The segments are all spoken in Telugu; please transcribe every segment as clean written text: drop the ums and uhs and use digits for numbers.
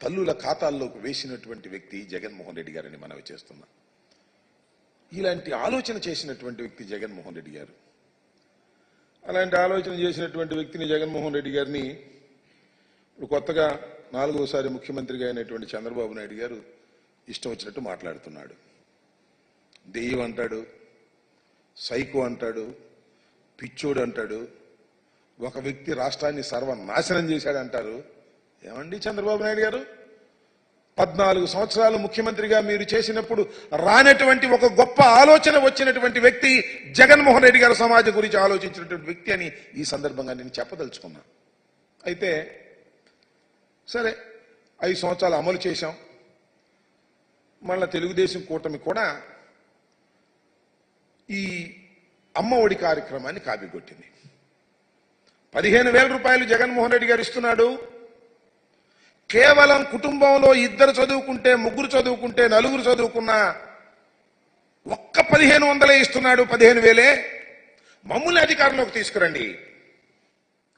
తల్లుల ఖాతాల్లోకి వేసినటువంటి వ్యక్తి జగన్మోహన్ రెడ్డి గారని మనవి చేస్తున్నాం. ఇలాంటి ఆలోచన చేసినటువంటి వ్యక్తి జగన్మోహన్ రెడ్డి గారు. అలాంటి ఆలోచన చేసినటువంటి వ్యక్తిని జగన్మోహన్ రెడ్డి గారిని ఇప్పుడు కొత్తగా 4వసారి ముఖ్యమంత్రిగా అయినటువంటి చంద్రబాబు నాయుడు గారు ఇష్టం వచ్చినట్టు మాట్లాడుతున్నాడు. దెయ్యం అంటాడు, సైకో అంటాడు, పిచ్చోడు అంటాడు, ఒక వ్యక్తి రాష్ట్రాన్ని సర్వనాశనం చేశాడంటారు. ఏమండి చంద్రబాబు నాయుడు గారు, 14 సంవత్సరాలు ముఖ్యమంత్రిగా మీరు చేసినప్పుడు రానటువంటి ఒక గొప్ప ఆలోచన వచ్చినటువంటి వ్యక్తి జగన్మోహన్ రెడ్డి గారు సమాజం గురించి ఆలోచించినటువంటి వ్యక్తి అని ఈ సందర్భంగా నేను చెప్పదలుచుకున్నా. అయితే సరే 5 సంవత్సరాలు అమలు చేశాం. మళ్ళా తెలుగుదేశం కూటమి కూడా ఈ అమ్మ ఒడి కార్యక్రమాన్ని కాపీకొట్టింది. 15,000 రూపాయలు జగన్మోహన్ రెడ్డి గారు ఇస్తున్నాడు. కేవలం కుటుంబంలో 2 చదువుకుంటే, 3 చదువుకుంటే, 4 చదువుకున్నా ఒక్క 1,500 ఇస్తున్నాడు. 15,000 మమ్మల్ని అధికారంలోకి తీసుకురండి.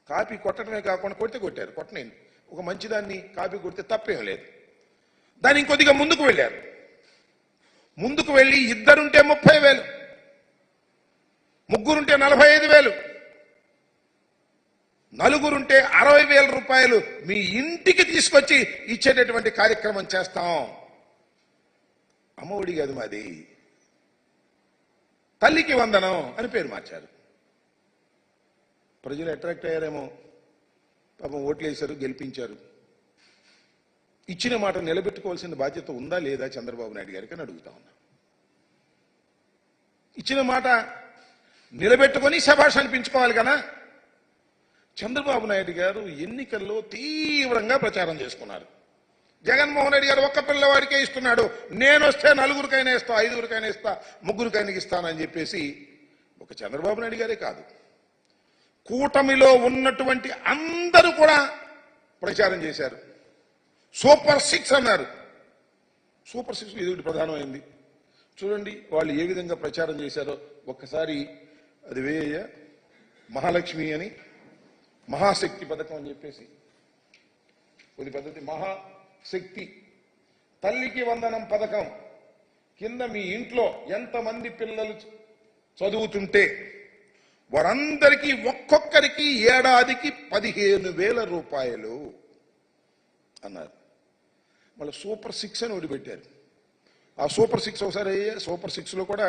కాపీ కొట్టడమే కాకుండా కొట్టారు. కొట్టనేయండి, ఒక మంచిదాన్ని కాపీ కొడితే తప్పేం లేదు. దాన్ని ఇంకొద్దిగా ముందుకు వెళ్ళారు. ముందుకు వెళ్ళి 2 ఉంటే 30,000, 3 ఉంటే 45,000, 4 ఉంటే 60,000 రూపాయలు మీ ఇంటికి తీసుకొచ్చి ఇచ్చేటటువంటి కార్యక్రమం చేస్తాం. అమ్మఒడి కాదు మాది, తల్లికి వందనం అని పేరు మార్చారు. ప్రజలు అట్రాక్ట్ అయ్యారేమో, పాపం ఓట్లు వేశారు, గెలిపించారు. ఇచ్చిన మాట నిలబెట్టుకోవాల్సిన బాధ్యత ఉందా లేదా చంద్రబాబు నాయుడు గారికి అని అడుగుతా ఉన్నా. ఇచ్చిన మాట నిలబెట్టుకొని శభాష్ అనిపించుకోవాలి కదా. చంద్రబాబు నాయుడు గారు ఎన్నికల్లో తీవ్రంగా ప్రచారం చేసుకున్నారు. జగన్మోహన్ రెడ్డి గారు ఒక్క పిల్లవాడికే ఇస్తున్నాడు, నేను వస్తే 4గురికైనా ఇస్తా, 5గురికైనా ఇస్తా, 3గురికైనా ఇస్తానని చెప్పేసి ఒక చంద్రబాబు నాయుడు గారే కాదు, కూటమిలో ఉన్నటువంటి అందరూ కూడా ప్రచారం చేశారు. సూపర్ 6 అన్నారు. సూపర్ 6 ఇది ప్రధానమైంది. చూడండి వాళ్ళు ఏ విధంగా ప్రచారం చేశారో ఒక్కసారి. అది వేయ మహాలక్ష్మి అని, మహాశక్తి పథకం అని చెప్పేసి కొద్ది పద్ధతి, మహాశక్తి తల్లికి వందనం పథకం కింద మీ ఇంట్లో ఎంతమంది పిల్లలు చదువుతుంటే వారందరికీ ఒక్కొక్కరికి ఏడాదికి 15,000 రూపాయలు అన్నారు. మళ్ళీ సూపర్ 6 అని ఒకటి పెట్టారు. ఆ సూపర్ 6 ఒకసారి సూపర్ 6లో కూడా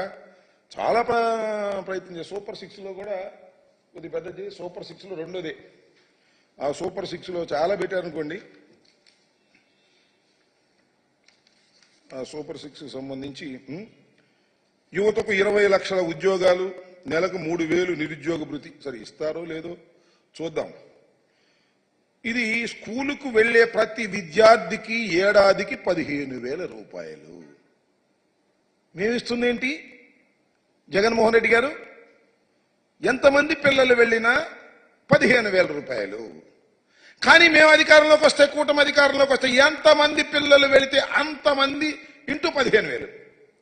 చాలా ప్రయత్నం చేశారు. సూపర్ 6లో కూడా కొద్ది పెద్దది, సూపర్ 6లో రెండోదే. ఆ సూపర్ 6లో చాలా పెట్టారనుకోండి. ఆ సూపర్ 6 సంబంధించి యువతకు 20 లక్షల ఉద్యోగాలు, నెలకు 3,000 నిరుద్యోగ భృతి. సరే ఇస్తారో లేదో చూద్దాం. ఇది స్కూలుకు వెళ్లే ప్రతి విద్యార్థికి ఏడాదికి 15,000 రూపాయలు. మేమిస్తుంది ఏంటి జగన్మోహన్ రెడ్డి గారు? ఎంతమంది పిల్లలు వెళ్ళినా 15,000 రూపాయలు. కానీ మేము అధికారంలోకి వస్తే, కూటమి అధికారంలోకి వస్తే ఎంతమంది పిల్లలు వెళితే అంతమంది ఇంటూ 15,000.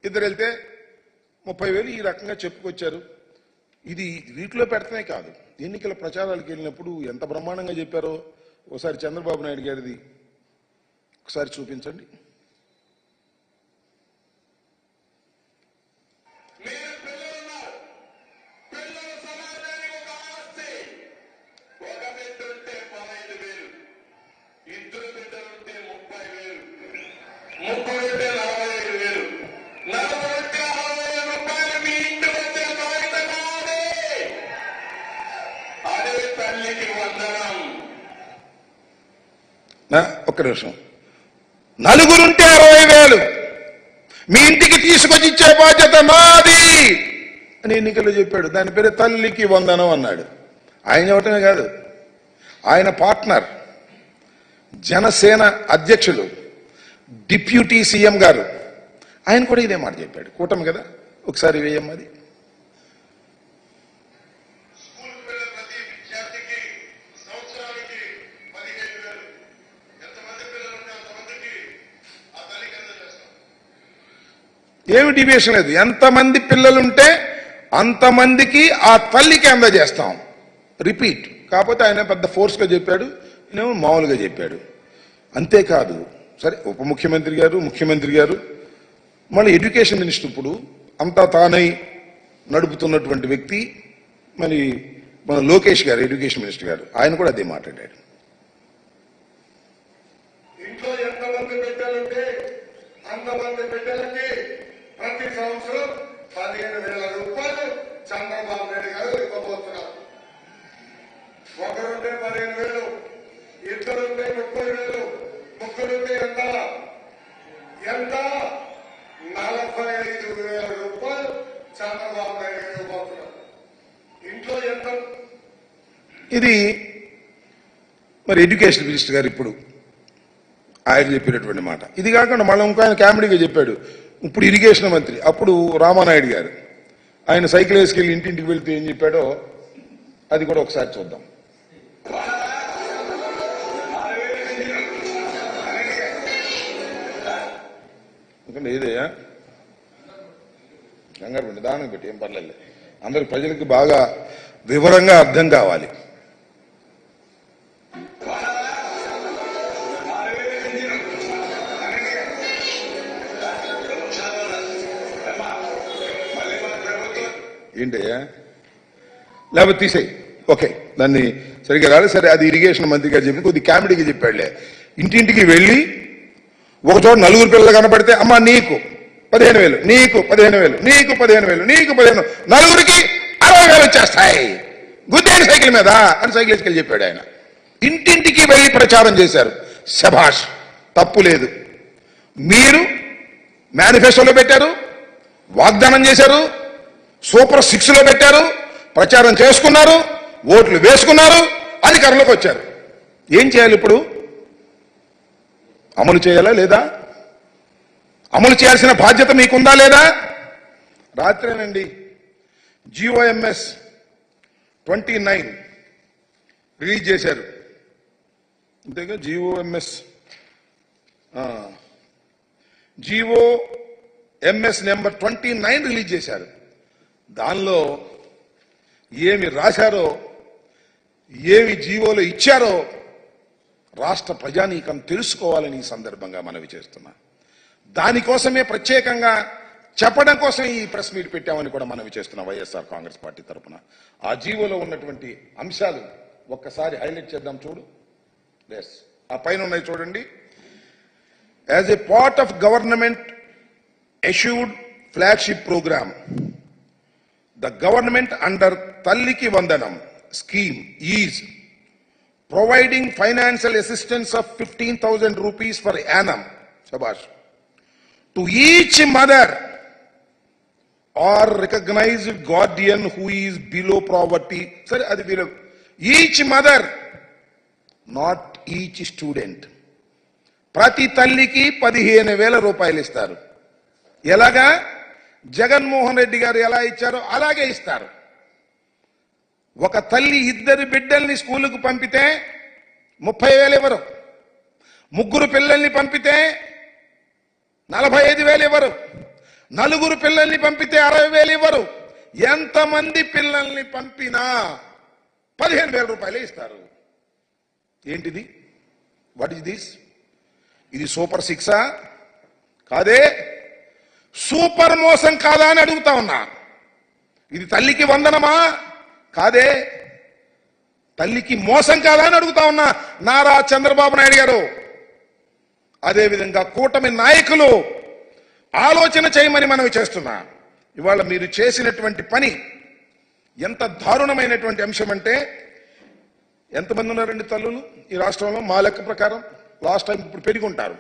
2 వెళ్తే 30,000 ఈ రకంగా చెప్పుకొచ్చారు. ఇది వీటిలో పెడతానే కాదు, ఎన్నికల ప్రచారాలకు వెళ్ళినప్పుడు ఎంత బ్రహ్మాండంగా చెప్పారో ఒకసారి చంద్రబాబు నాయుడు గారిది ఒకసారి చూపించండి. ఒక్క నిమిషం. 4 ఉంటే 60,000 మీ ఇంటికి తీసుకొచ్చి ఇచ్చే బాధ్యత మాది అని ఎన్నికల్లో చెప్పాడు. దాని పేరు తల్లికి వందనం అన్నాడు. ఆయన చెప్పటమే కాదు, ఆయన పార్ట్నర్ జనసేన అధ్యక్షులు డిప్యూటీ సీఎం గారు ఆయన కూడా ఇదే మాట చెప్పాడు. కూటమి కదా, ఒకసారి వేయమ్మది. ఏమి డివియేషన్ లేదు, ఎంతమంది పిల్లలుంటే అంతమందికి ఆ తల్లికి అందజేస్తాం. రిపీట్. కాకపోతే ఆయన పెద్ద ఫోర్స్గా చెప్పాడు, నేను మామూలుగా చెప్పాడు. అంతేకాదు సరే ఉప ముఖ్యమంత్రి గారు, ముఖ్యమంత్రి గారు, మళ్ళీ ఎడ్యుకేషన్ మినిస్టర్ ఇప్పుడు అంతా తానై నడుపుతున్నటువంటి వ్యక్తి మరి మన లోకేష్ గారు, ఎడ్యుకేషన్ మినిస్టర్ గారు, ఆయన కూడా అదే మాట్లాడాడు. ఇంట్లో ఎంతమంది బిడ్డలుంటే అంతమంది బిడ్డలకి ప్రతి సంవత్సరం 15,000 రూపాయలు చంద్రబాబు నాయుడు గారు ఇవ్వబోతున్నారు. ఒకరుంటే 15,000, ఇద్దరుంటే 30,000, ముగ్గురుంటే ఎంత 45,000 రూపాయలు చంద్రబాబు నాయుడు గారు ఇవ్వబోతున్నారు. ఇంట్లో ఎంత? ఇది మరి ఎడ్యుకేషన్ మినిస్టర్ గారు ఇప్పుడు ఆయన చెప్పినటువంటి మాట. ఇది కాకుండా మళ్ళీ ఇంకో ఆయన కామెడీగా చెప్పాడు. ఇప్పుడు ఇరిగేషన్ మంత్రి, అప్పుడు రామానాయుడు గారు, ఆయన సైకిల్ వేసుకెళ్ళి ఇంటింటికి వెళ్తే ఏం చెప్పాడో అది కూడా ఒకసారి చూద్దాం. ఎందుకంటే ఏదయ్యా కంగారు పెట్టి దానం పెట్టి ఏం పర్లేదు, అందరి ప్రజలకి బాగా వివరంగా అర్థం కావాలి. ఏంటయ్యా లేకపోతే తీసేయి, ఓకే, దాన్ని సరిగ్గా రాలేదు. సరే, అది ఇరిగేషన్ మంత్రి గారు చెప్పి కొద్ది కామెడీగా చెప్పాడులే. ఇంటింటికి వెళ్ళి ఒక చోట 4 పిల్లలు కనపడితే అమ్మ నీకు 15,000, నీకు 15,000, నీకు 15,000, నీకు 15,000, నలుగురికి 60,000 వచ్చేస్తాయి గుద్దేని సైకిల్ మీద అని సైకిల్ వేసుకెళ్ళి చెప్పాడు ఆయన. ఇంటింటికి వెళ్ళి ప్రచారం చేశారు. శభాష్, తప్పు లేదు. మీరు మేనిఫెస్టోలో పెట్టారు, వాగ్దానం చేశారు, సూపర్ 6లో పెట్టారు, ప్రచారం చేసుకున్నారు, ఓట్లు వేసుకున్నారు, అధికారంలోకి వచ్చారు. ఏం చేయాలి ఇప్పుడు? అమలు చేయాలా లేదా? అమలు చేయాల్సిన బాధ్యత మీకుందా లేదా? రాత్రేనండి GOMS 29 రిలీజ్ చేశారు. అంతేగా, GOMS నెంబర్ 29 రిలీజ్ చేశారు. దానిలో ఏమి రాశారో, ఏమి జీవోలో ఇచ్చారో రాష్ట్ర ప్రజానీకం తెలుసుకోవాలని ఈ సందర్భంగా మనవి చేస్తున్నా. దానికోసమే ప్రత్యేకంగా చెప్పడం కోసం ఈ ప్రెస్ మీట్ పెట్టామని కూడా మనవి చేస్తున్నాం వైఎస్ఆర్ కాంగ్రెస్ పార్టీ తరఫున. ఆ జీవోలో ఉన్నటువంటి అంశాలు ఒక్కసారి హైలైట్ చేద్దాం. చూడు, ఆ పైన ఉన్నాయి చూడండి. As a part of government issued flagship program, the government under Talliki Vandanam scheme is providing financial assistance of 15,000 rupees per annum, shabash, to each mother or recognized guardian who is below poverty. Sir, adi below each mother, not each student. ప్రతి తల్లికి 15,000 రూపాయలు ఇస్తారు. ఎలాగా? జగన్మోహన్ రెడ్డి గారు ఎలా ఇచ్చారో అలాగే ఇస్తారు. ఒక తల్లి 2 బిడ్డల్ని స్కూలుకు పంపితే 30,000 ఇవ్వరు. 3 పిల్లల్ని పంపితే 45,000 ఇవ్వరు. 4 పిల్లల్ని పంపితే 60,000 ఇవ్వరు. ఎంతమంది పిల్లల్ని పంపినా 15,000 రూపాయలే ఇస్తారు. ఏంటిది? What is this? ఇది సూపర్ 6ఆ? కాదే. సూపర్ మోసం కాదా అని అడుగుతా ఉన్నా. ఇది తల్లికి వందనమా? కాదే. తల్లికి మోసం కాదా అని అడుగుతా ఉన్నా. నారా చంద్రబాబు నాయుడు గారు, అదేవిధంగా కూటమి నాయకులు ఆలోచన చేయమని మనవి చేస్తున్నా. ఇవాళ మీరు చేసినటువంటి పని ఎంత దారుణమైనటువంటి అంశం అంటే, ఎంతమంది ఉన్నారండి తల్లులు ఈ రాష్ట్రంలో? మా లెక్క ప్రకారం లాస్ట్ టైం ఇప్పుడు పెరుగుంటారు.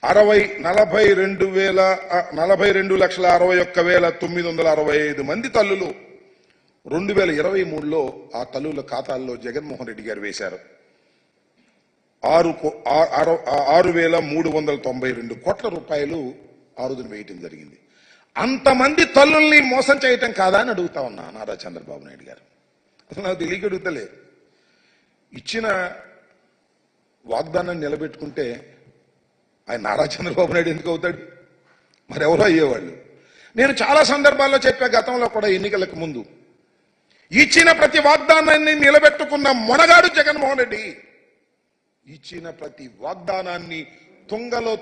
42,61,965 మంది తల్లులు 2023లో ఆ తల్లుల ఖాతాల్లో జగన్మోహన్ రెడ్డి గారు వేశారు. 6,392 కోట్ల రూపాయలు ఆ రోజున వేయటం జరిగింది. అంతమంది తల్లుల్ని మోసం చేయటం కాదా అని అడుగుతా ఉన్నా నారా చంద్రబాబు నాయుడు గారు. అసలు నాకు తెలియక అడుగుతలే. ఇచ్చిన వాగ్దానాన్ని నిలబెట్టుకుంటే ఆయన నారా చంద్రబాబు నాయుడు ఎందుకు అవుతాడు? మరెవరో అయ్యేవాళ్ళు. నేను చాలా సందర్భాల్లో చెప్పా, గతంలో కూడా ఎన్నికలకు ముందు, ఇచ్చిన ప్రతి వాగ్దానాన్ని నిలబెట్టుకున్న మొనగాడు జగన్మోహన్ రెడ్డి. ఇచ్చిన ప్రతి వాగ్దానాన్ని తుంగలో